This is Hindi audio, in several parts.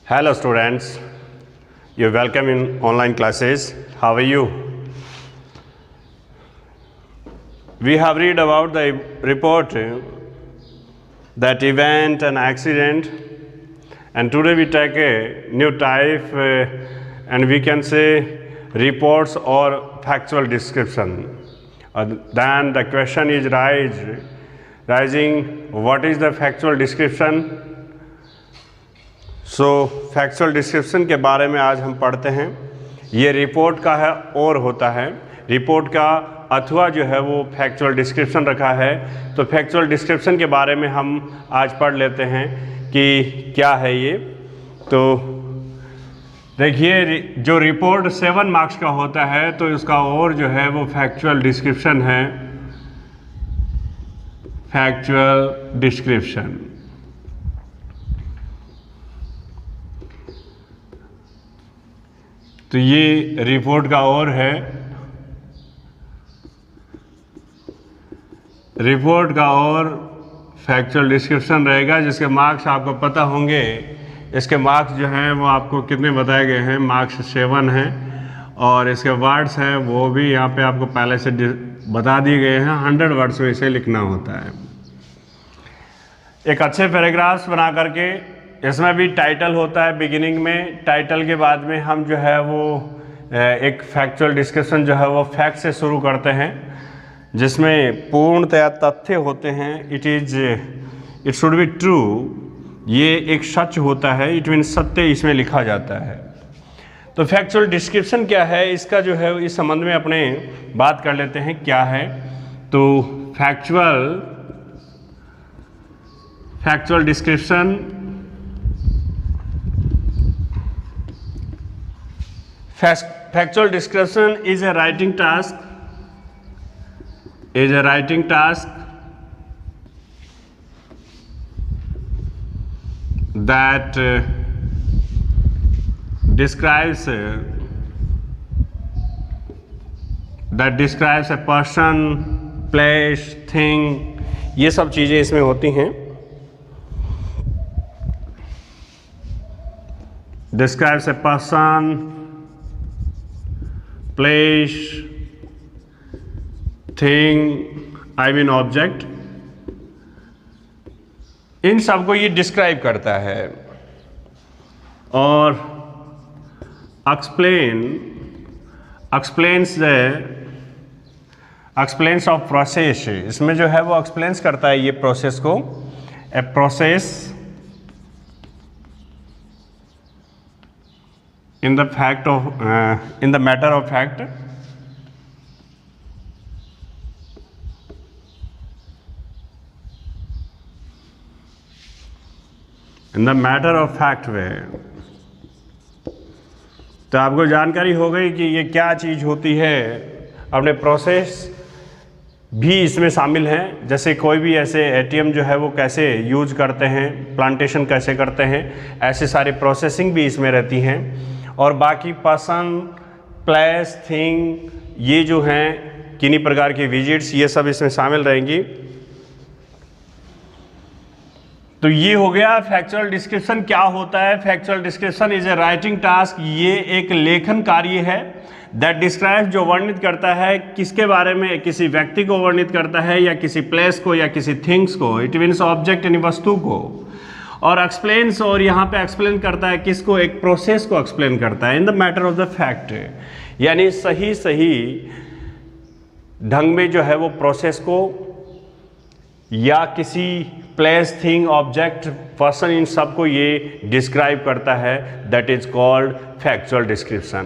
Hello students, you're welcome in online classes. How are you? We have read about the report that event and accident, and today we take a new type and we can say reports or factual description. Then the question is rising, what is the factual description? Factual description के बारे में आज हम पढ़ते हैं। ये रिपोर्ट का है और होता है, रिपोर्ट का अथवा जो है वो फैक्चुअल डिस्क्रिप्शन रखा है। तो फैक्चुअल डिस्क्रिप्शन के बारे में हम आज पढ़ लेते हैं कि क्या है ये। तो देखिए, जो रिपोर्ट 7 मार्क्स का होता है तो इसका और जो है वो फैक्चुअल डिस्क्रिप्शन है, फैक्चुअल डिस्क्रिप्शन। तो ये रिपोर्ट का और है, रिपोर्ट का और फैक्चुअल डिस्क्रिप्शन रहेगा, जिसके मार्क्स आपको पता होंगे। इसके मार्क्स जो हैं वो आपको कितने बताए गए हैं, मार्क्स 7 हैं, और इसके वर्ड्स हैं वो भी यहाँ पे आपको पहले से बता दिए गए हैं। 100 वर्ड्स में इसे लिखना होता है। एक अच्छे पैराग्राफ्स बना करके, इसमें भी टाइटल होता है बिगिनिंग में, टाइटल के बाद में हम जो है वो एक फैक्चुअल डिस्कशन जो है वो फैक्ट से शुरू करते हैं, जिसमें पूर्णतया तथ्य होते हैं। इट शुड बी ट्रू, ये एक सच होता है, इट मीन सत्य इसमें लिखा जाता है। तो फैक्चुअल डिस्क्रिप्शन क्या है, इसका जो है इस संबंध में अपने बात कर लेते हैं क्या है। तो factual description factual description is a writing task that describes a person, place, thing, ये सब चीज़ें इसमें होती हैं। describes a person, place, thing, I mean object, इन सब को ये डिस्क्राइब करता है। और एक्सप्लेन्स ऑफ प्रोसेस, इसमें जो है वो एक्सप्लेन्स करता है ये प्रोसेस को। A process in the matter of fact, वे। तो आपको जानकारी हो गई कि ये क्या चीज़ होती है। अपने प्रोसेस भी इसमें शामिल हैं, जैसे कोई भी ऐसे एटीएम जो है वो कैसे यूज करते हैं, प्लांटेशन कैसे करते हैं, ऐसे सारी प्रोसेसिंग भी इसमें रहती हैं। और बाकी पर्सन, प्लेस, थिंग, ये जो हैं किन्हीं प्रकार की विजिट्स, ये सब इसमें शामिल रहेंगी। तो ये हो गया फैक्चुअल डिस्क्रिप्शन। क्या होता है factual description? Is a writing task, ये एक लेखन कार्य है। दैट डिस्क्राइब, जो वर्णित करता है किसके बारे में, किसी व्यक्ति को वर्णित करता है या किसी प्लेस को या किसी थिंग्स को, इट मीन्स ऑब्जेक्ट यानी वस्तु को। और एक्सप्लेन्स, और यहाँ पे एक्सप्लेन करता है किसको, एक प्रोसेस को एक्सप्लेन करता है in the matter of the fact, यानी सही ढंग में जो है वो प्रोसेस को या किसी प्लेस, थिंग, ऑब्जेक्ट, पर्सन, इन सब को ये डिस्क्राइब करता है। That is called factual description.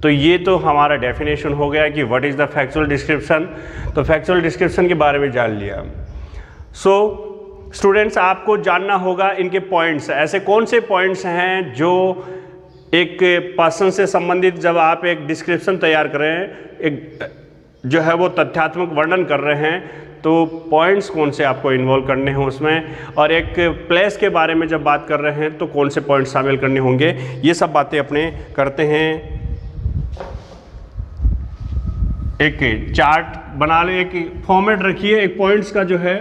तो ये तो हमारा डेफिनेशन हो गया कि what is the factual description. तो फैक्चुअल डिस्क्रिप्शन के बारे में जान लिया। स्टूडेंट्स, आपको जानना होगा इनके पॉइंट्स, ऐसे कौन से पॉइंट्स हैं जो एक पर्सन से संबंधित, जब आप एक डिस्क्रिप्शन तैयार कर रहे हैं, एक जो है वो तथ्यात्मक वर्णन कर रहे हैं, तो पॉइंट्स कौन से आपको इन्वॉल्व करने हैं उसमें। और एक प्लेस के बारे में जब बात कर रहे हैं तो कौन से पॉइंट्स शामिल करने होंगे, ये सब बातें अपने करते हैं। एक चार्ट बना ले, एक फॉर्मेट रखिए एक पॉइंट्स का जो है।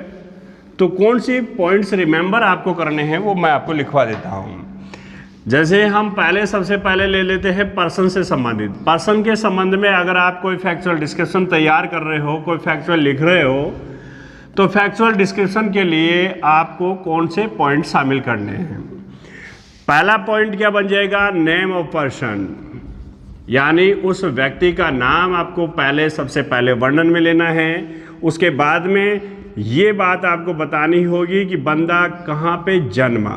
तो कौन सी पॉइंट्स रिमेंबर आपको करने हैं वो मैं आपको लिखवा देता हूँ। जैसे हम पहले सबसे पहले ले लेते हैं पर्सन से संबंधित। पर्सन के संबंध में अगर आप कोई फैक्चुअल डिस्क्रिप्शन तैयार कर रहे हो, कोई फैक्चुअल लिख रहे हो, तो फैक्चुअल डिस्क्रिप्शन के लिए आपको कौन से पॉइंट शामिल करने हैं। पहला पॉइंट क्या बन जाएगा, नेम ऑफ पर्सन, यानी उस व्यक्ति का नाम आपको पहले सबसे पहले वर्णन में लेना है। उसके बाद में ये बात आपको बतानी होगी कि बंदा कहाँ पे जन्मा,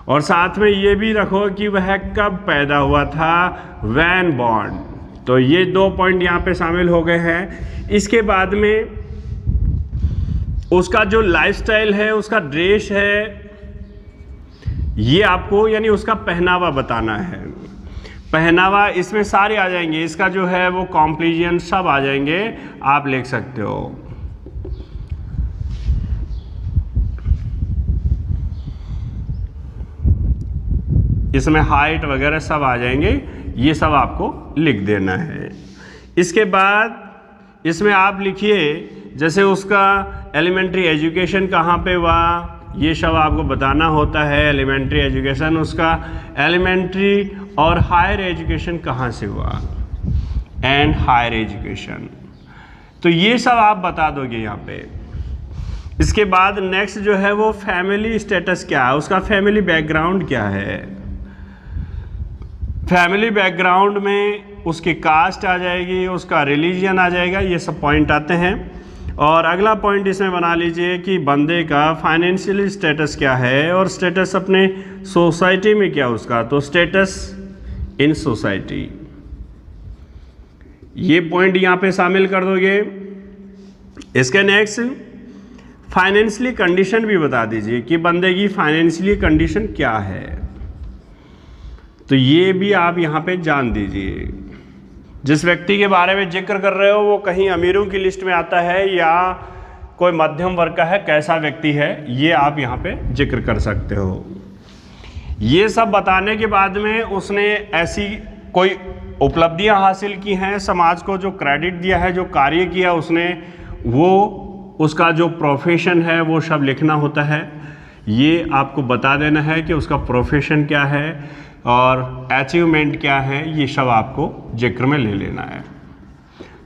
और साथ में ये भी रखो कि वह कब पैदा हुआ था, व्हेन बॉर्न। तो ये 2 पॉइंट यहाँ पे शामिल हो गए हैं। इसके बाद में उसका जो लाइफस्टाइल है, उसका ड्रेस है, ये आपको यानी उसका पहनावा बताना है। पहनावा इसमें सारे आ जाएंगे, इसका जो है वो कॉम्प्लीजन सब आ जाएंगे, आप लिख सकते हो। इसमें हाइट वगैरह सब आ जाएंगे, ये सब आपको लिख देना है। इसके बाद इसमें आप लिखिए जैसे उसका एलिमेंट्री एजुकेशन कहाँ पे हुआ, ये सब आपको बताना होता है। एलिमेंट्री एजुकेशन उसका एलिमेंट्री और हायर एजुकेशन कहाँ से हुआ, एंड हायर एजुकेशन, तो ये सब आप बता दोगे यहाँ पे। इसके बाद नेक्स्ट जो है वो फैमिली स्टेटस क्या है, उसका फैमिली बैकग्राउंड क्या है। फैमिली बैकग्राउंड में उसकी कास्ट आ जाएगी, उसका रिलीजन आ जाएगा, ये सब पॉइंट आते हैं। और अगला पॉइंट इसमें बना लीजिए कि बंदे का फाइनेंशियली स्टेटस क्या है, और स्टेटस अपने सोसाइटी में क्या उसका, तो स्टेटस इन सोसाइटी, ये पॉइंट यहाँ पे शामिल कर दोगे। इसके नेक्स्ट फाइनेंशियली कंडीशन भी बता दीजिए कि बंदे की फाइनेंशियली कंडीशन क्या है, तो ये भी आप यहाँ पे जान दीजिए। जिस व्यक्ति के बारे में जिक्र कर रहे हो वो कहीं अमीरों की लिस्ट में आता है या कोई मध्यम वर्ग का है, कैसा व्यक्ति है, ये आप यहाँ पे जिक्र कर सकते हो। ये सब बताने के बाद में उसने ऐसी कोई उपलब्धियां हासिल की हैं, समाज को जो क्रेडिट दिया है, जो कार्य किया उसने, वो उसका जो प्रोफेशन है वो सब लिखना होता है। ये आपको बता देना है कि उसका प्रोफेशन क्या है और अचीवमेंट क्या है, ये सब आपको जिक्र में ले लेना है।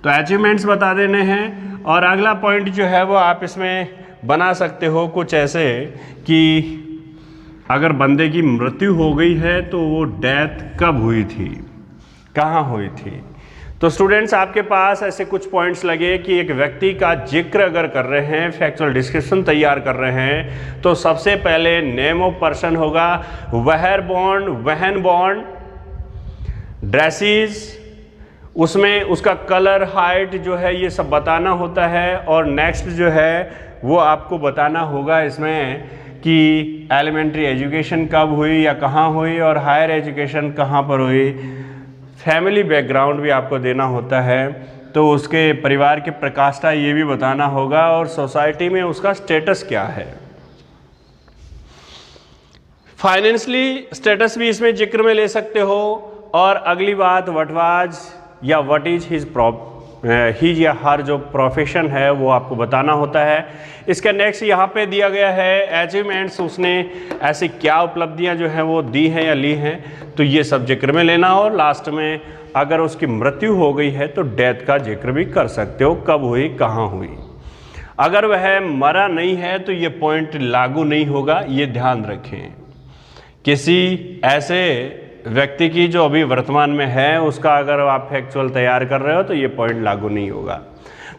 तो अचीवमेंट्स बता देने हैं। और अगला पॉइंट जो है वो आप इसमें बना सकते हो कुछ ऐसे कि अगर बंदे की मृत्यु हो गई है तो वो डेथ कब हुई थी, कहाँ हुई थी। तो स्टूडेंट्स आपके पास ऐसे कुछ पॉइंट्स लगे कि एक व्यक्ति का जिक्र अगर कर रहे हैं, फैक्चुअल डिस्क्रिप्शन तैयार कर रहे हैं, तो सबसे पहले नेम ऑफ पर्सन होगा, where born, when born, dresses, उसमें उसका कलर, हाइट जो है ये सब बताना होता है। और नेक्स्ट जो है वो आपको बताना होगा इसमें कि एलिमेंट्री एजुकेशन कब हुई या कहाँ हुई, और हायर एजुकेशन कहाँ पर हुई। फैमिली बैकग्राउंड भी आपको देना होता है, तो उसके परिवार के प्रकाष्ठा ये भी बताना होगा, और सोसाइटी में उसका स्टेटस क्या है। फाइनेंशियली स्टेटस भी इसमें जिक्र में ले सकते हो। और अगली बात व्हाट वाज या व्हाट इज हिज या हर जो प्रोफेशन है वो आपको बताना होता है। इसका नेक्स्ट यहाँ पे दिया गया है अचीवमेंट्स, उसने ऐसी क्या उपलब्धियाँ जो हैं वो दी हैं या ली हैं, तो ये सब जिक्र में लेना। और लास्ट में अगर उसकी मृत्यु हो गई है तो डेथ का जिक्र भी कर सकते हो, कब हुई, कहाँ हुई। अगर वह मरा नहीं है तो ये पॉइंट लागू नहीं होगा, ये ध्यान रखें। किसी ऐसे व्यक्ति की जो अभी वर्तमान में है उसका अगर आप फैक्चुअल तैयार कर रहे हो तो ये पॉइंट लागू नहीं होगा।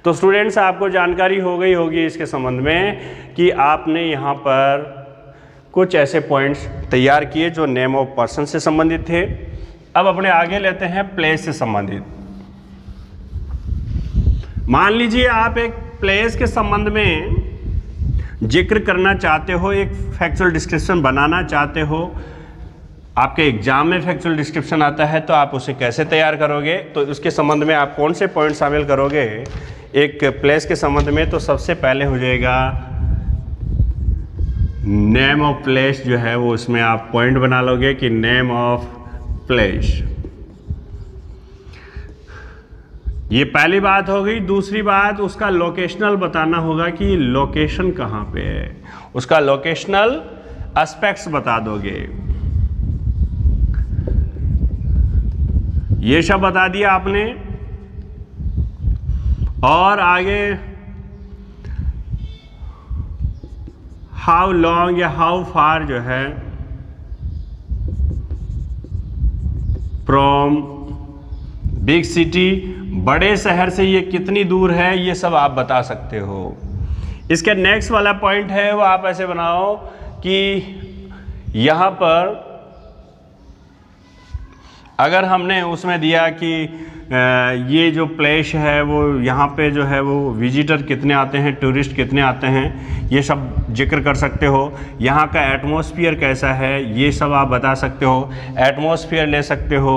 तो स्टूडेंट्स आपको जानकारी हो गई होगी इसके संबंध में कि आपने यहाँ पर कुछ ऐसे पॉइंट्स तैयार किए जो नेम ऑफ पर्सन से संबंधित थे। अब अपने आगे लेते हैं प्लेस से संबंधित। मान लीजिए आप एक प्लेस के संबंध में जिक्र करना चाहते हो, एक फैक्चुअल डिस्क्रिप्शन बनाना चाहते हो, आपके एग्जाम में फैक्चुअल डिस्क्रिप्शन आता है, तो आप उसे कैसे तैयार करोगे, तो उसके संबंध में आप कौन से पॉइंट शामिल करोगे एक प्लेस के संबंध में। तो सबसे पहले हो जाएगा नेम ऑफ प्लेस जो है वो, उसमें आप पॉइंट बना लोगे कि नेम ऑफ प्लेस, ये पहली बात हो गई। दूसरी बात उसका लोकेशनल बताना होगा कि लोकेशन कहाँ पे है, उसका लोकेशनल एस्पेक्ट्स बता दोगे। ये सब बता दिया आपने। और आगे हाउ लॉन्ग या हाउ फार जो है फ्रॉम बिग सिटी, बड़े शहर से ये कितनी दूर है, ये सब आप बता सकते हो। इसके नेक्स्ट वाला पॉइंट है वो आप ऐसे बनाओ कि यहाँ पर अगर हमने उसमें दिया कि ये जो प्लेस है वो यहाँ पे जो है वो विजिटर कितने आते हैं, टूरिस्ट कितने आते हैं, ये सब जिक्र कर सकते हो। यहाँ का एटमॉस्फेयर कैसा है, ये सब आप बता सकते हो, एटमॉस्फेयर ले सकते हो।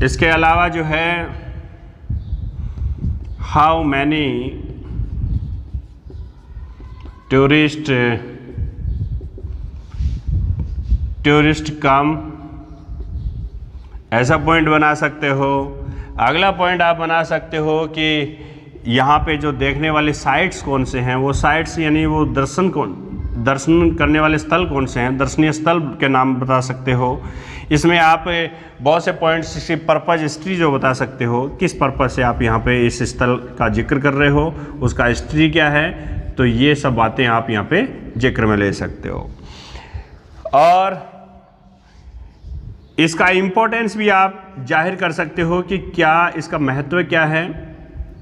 इसके अलावा जो है हाउ मैनी टूरिस्ट कम, ऐसा पॉइंट बना सकते हो। अगला पॉइंट आप बना सकते हो कि यहाँ पे जो देखने वाले साइट्स कौन से हैं, वो साइट्स यानी वो दर्शन करने वाले स्थल कौन से हैं, दर्शनीय स्थल के नाम बता सकते हो। इसमें आप बहुत से पॉइंट्स की पर्पज हिस्ट्री जो बता सकते हो, किस पर्पज से आप यहाँ पे इस स्थल का जिक्र कर रहे हो, उसका हिस्ट्री क्या है, तो ये सब बातें आप यहाँ पे जिक्र में ले सकते हो। और इसका इम्पोर्टेंस भी आप जाहिर कर सकते हो कि क्या इसका महत्व क्या है,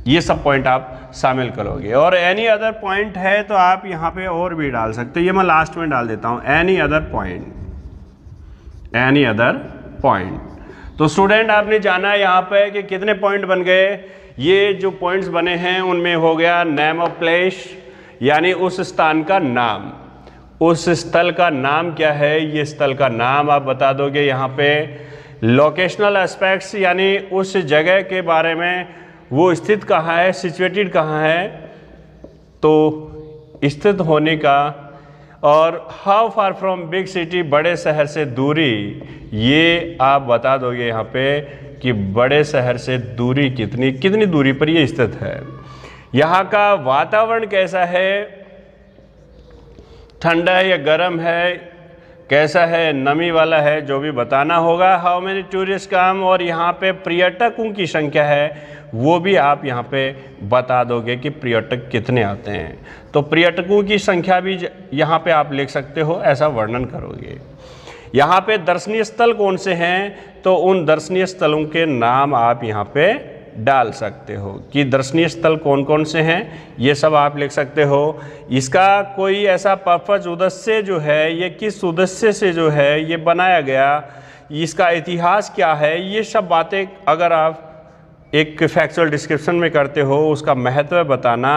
ये सब पॉइंट आप शामिल करोगे। और एनी अदर पॉइंट है तो आप यहाँ पे और भी डाल सकते हो, ये मैं लास्ट में डाल देता हूँ, एनी अदर पॉइंट। तो स्टूडेंट आपने जाना यहाँ पे कि कितने पॉइंट बन गए। ये जो पॉइंट्स बने हैं उनमें हो गया नेम ऑफ प्लेस, यानी उस स्थान का नाम, उस स्थल का नाम क्या है, ये स्थल का नाम आप बता दोगे यहाँ पे। लोकेशनल एस्पेक्ट्स, यानी उस जगह के बारे में, वो स्थित कहाँ है, सिचुएटेड कहाँ है, तो स्थित होने का। और how far from big city, बड़े शहर से दूरी, ये आप बता दोगे यहाँ पे कि बड़े शहर से दूरी कितनी दूरी पर ये स्थित है। यहाँ का वातावरण कैसा है, ठंडा है या गर्म है, कैसा है, नमी वाला है, जो भी बताना होगा। हाउ मेनी टूरिस्ट कम, और यहाँ पे पर्यटकों की संख्या है वो भी आप यहाँ पे बता दोगे कि पर्यटक कितने आते हैं। तो पर्यटकों की संख्या भी यहाँ पे आप लिख सकते हो, ऐसा वर्णन करोगे। यहाँ पे दर्शनीय स्थल कौन से हैं, तो उन दर्शनीय स्थलों के नाम आप यहाँ पे डाल सकते हो कि दर्शनीय स्थल कौन कौन से हैं, ये सब आप लिख सकते हो। इसका कोई ऐसा पर्पज, उद्देश्य जो है, ये किस उद्देश्य से जो है ये बनाया गया, इसका इतिहास क्या है, ये सब बातें अगर आप एक फैक्चुअल डिस्क्रिप्शन में करते हो, उसका महत्व बताना।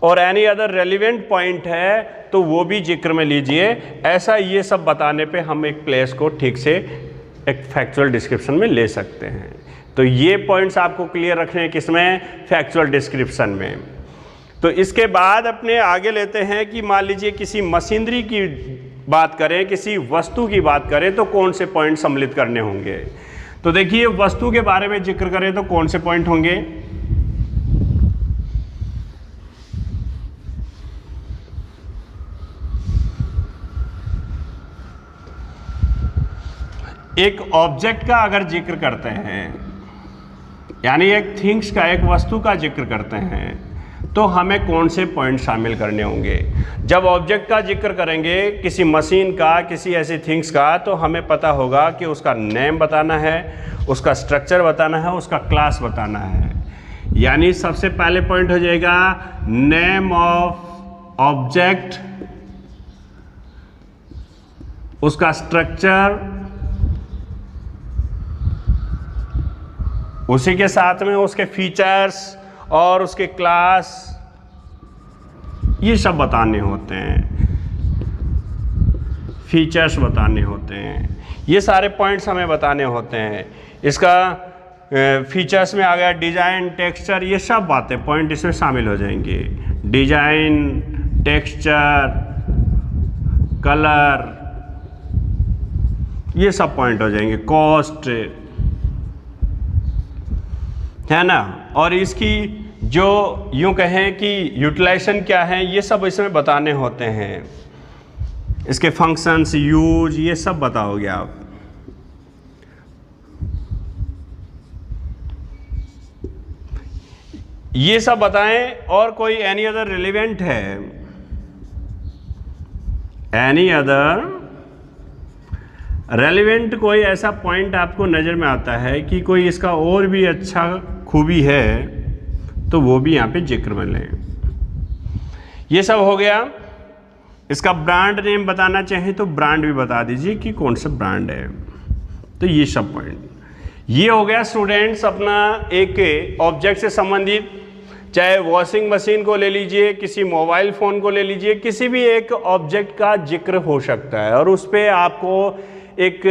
और एनी अदर रेलिवेंट पॉइंट है तो वो भी जिक्र में लीजिए। ऐसा ये सब बताने पे हम एक प्लेस को ठीक से एक फैक्चुअल डिस्क्रिप्शन में ले सकते हैं। तो ये पॉइंट्स आपको क्लियर रखने हैं किसमें, फैक्चुअल डिस्क्रिप्शन में। तो इसके बाद अपने आगे लेते हैं कि मान लीजिए किसी मशीनरी की बात करें, किसी वस्तु की बात करें, तो कौन से पॉइंट सम्मिलित करने होंगे। तो देखिए वस्तु के बारे में जिक्र करें तो कौन से पॉइंट होंगे। एक ऑब्जेक्ट का अगर जिक्र करते हैं, यानी एक थिंग्स का, एक वस्तु का जिक्र करते हैं, तो हमें कौन से पॉइंट शामिल करने होंगे। जब ऑब्जेक्ट का जिक्र करेंगे, किसी मशीन का, किसी ऐसी थिंग्स का, तो हमें पता होगा कि उसका नेम बताना है, उसका स्ट्रक्चर बताना है, उसका क्लास बताना है। यानी सबसे पहले पॉइंट हो जाएगा नेम ऑफ ऑब्जेक्ट, उसका स्ट्रक्चर, उसी के साथ में उसके फीचर्स और उसके क्लास, ये सब बताने होते हैं, फीचर्स बताने होते हैं, ये सारे पॉइंट्स हमें बताने होते हैं। इसका फीचर्स में आ गया डिज़ाइन, टेक्सचर, ये सब बातें पॉइंट इसमें शामिल हो जाएंगे। डिज़ाइन, टेक्सचर, कलर, ये सब पॉइंट हो जाएंगे। कॉस्ट, है ना। और इसकी जो यूँ कहें कि यूटिलाइजेशन क्या है, ये सब इसमें बताने होते हैं। इसके फंक्शंस, यूज, ये सब बताओगे आप। ये सब बताएं। और कोई एनी अदर रिलेवेंट है? एनी अदर रेलिवेंट कोई ऐसा पॉइंट आपको नज़र में आता है कि कोई इसका और भी अच्छा खूबी है, तो वो भी यहाँ पे जिक्र में लें। ये सब हो गया। इसका ब्रांड नेम बताना चाहें तो ब्रांड भी बता दीजिए कि कौन सा ब्रांड है। तो ये सब पॉइंट, ये हो गया स्टूडेंट्स अपना एक ऑब्जेक्ट से संबंधित। चाहे वॉशिंग मशीन को ले लीजिए, किसी मोबाइल फ़ोन को ले लीजिए, किसी भी एक ऑब्जेक्ट का जिक्र हो सकता है और उस पर आपको एक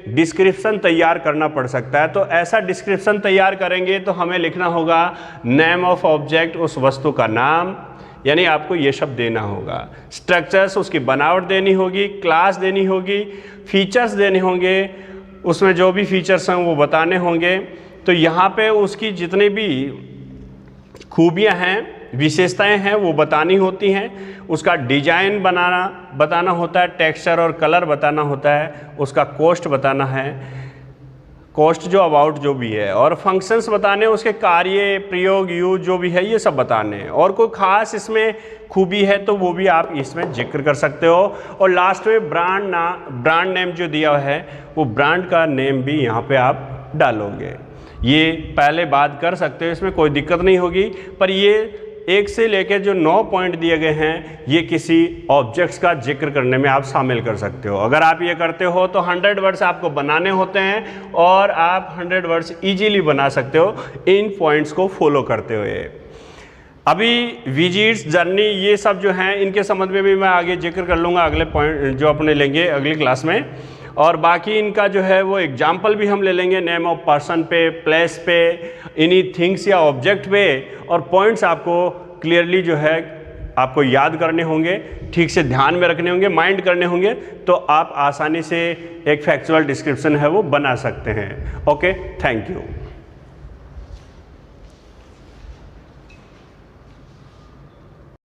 डिस्क्रिप्शन तैयार करना पड़ सकता है। तो ऐसा डिस्क्रिप्शन तैयार करेंगे तो हमें लिखना होगा नेम ऑफ ऑब्जेक्ट, उस वस्तु का नाम, यानी आपको ये शब्द देना होगा। स्ट्रक्चर्स, उसकी बनावट देनी होगी, क्लास देनी होगी, फीचर्स देने होंगे, उसमें जो भी फीचर्स हैं वो बताने होंगे। तो यहाँ पे उसकी जितनी भी खूबियाँ हैं, विशेषताएं हैं, वो बतानी होती हैं। उसका डिजाइन बताना होता है, टेक्सचर और कलर बताना होता है, उसका कॉस्ट बताना है, कॉस्ट जो अबाउट जो भी है, और फंक्शंस बताने, उसके कार्य, प्रयोग, यूज जो भी है, ये सब बताने। और कोई ख़ास इसमें खूबी है तो वो भी आप इसमें जिक्र कर सकते हो। और लास्ट में ब्रांड नेम जो दिया है वो ब्रांड का नेम भी यहाँ पे आप डालोगे। ये पहले बात कर सकते हो, इसमें कोई दिक्कत नहीं होगी। पर ये 1 से लेकर जो 9 पॉइंट दिए गए हैं, ये किसी ऑब्जेक्ट्स का जिक्र करने में आप शामिल कर सकते हो। अगर आप ये करते हो तो 100 वर्ड्स आपको बनाने होते हैं और आप 100 वर्ड्स इजीली बना सकते हो इन पॉइंट्स को फॉलो करते हुए। अभी विजिट्स, जर्नी, ये सब जो हैं इनके संबंध में भी मैं आगे जिक्र कर लूँगा अगले पॉइंट जो अपने लेंगे अगली क्लास में। और बाकी इनका जो है वो एग्जाम्पल भी हम ले लेंगे नेम ऑफ पर्सन पे, प्लेस पे, इन्हीं थिंग्स या ऑब्जेक्ट पे। और पॉइंट्स आपको क्लियरली जो है आपको याद करने होंगे, ठीक से ध्यान में रखने होंगे, माइंड करने होंगे, तो आप आसानी से एक फैक्चुअल डिस्क्रिप्शन है वो बना सकते हैं। Okay, thank you.